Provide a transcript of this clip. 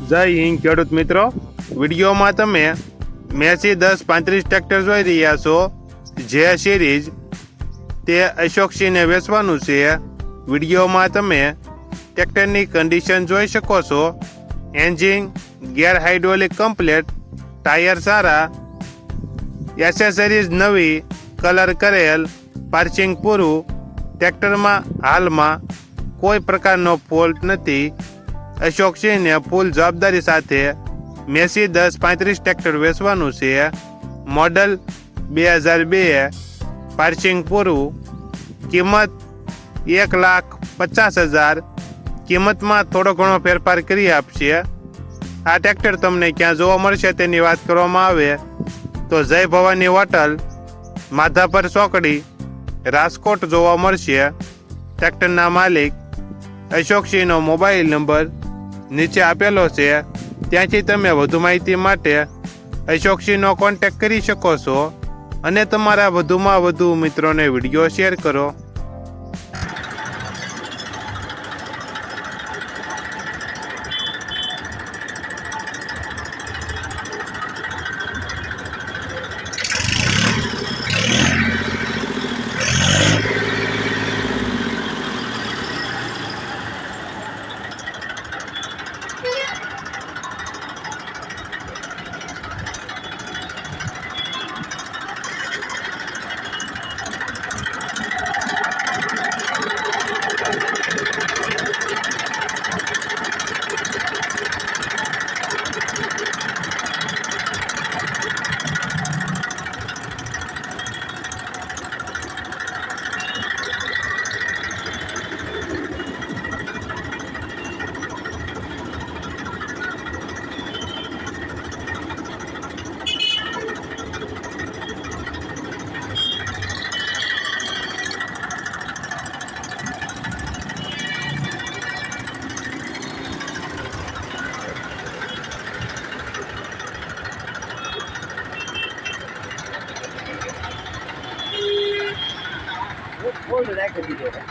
જય હિન્દ ખેડૂત મિત્રો, વિડીયોમાં તમે મેસી 1035 ટ્રેક્ટર જોઈ રહ્યા છો. જે સિરીઝ તે અશોકસિંહને વેચવાનું છે. વિડીયોમાં તમે ટ્રેક્ટરની કન્ડિશન જોઈ શકો છો. Engine gear hydraulic complete, tyre સારા, એસેસરીઝ નવી, કલર કરેલ, પાર્સિંગ પૂરું. ટ્રેક્ટરમાં હાલમાં કોઈ પ્રકારનો ફોલ્ટ નથી. અશોકસિંહને ફૂલ જવાબદારી સાથે મેસી 1035 ટ્રેક્ટર વેચવાનું છે. મોડલ 2002, પાર્સિંગ પૂરું. કિંમત 1,50,000. કિંમતમાં થોડો ઘણો ફેરફાર કરી આપશે. આ ટ્રેક્ટર તમને ક્યાં જોવા મળશે તેની વાત કરવામાં આવે તો જય ભવાની હોટલ, માધાપર ચોકડી, રાજકોટ જોવા મળશે. ટ્રેક્ટરના માલિક અશોકસિંહનો મોબાઈલ નંબર નીચે આપેલો છે. ત્યાંથી તમે વધુ માહિતી માટે અશોકસિંહનો કોન્ટેક્ટ કરી શકો છો અને તમારા વધુમાં વધુ મિત્રોને વિડીયો શેર કરો.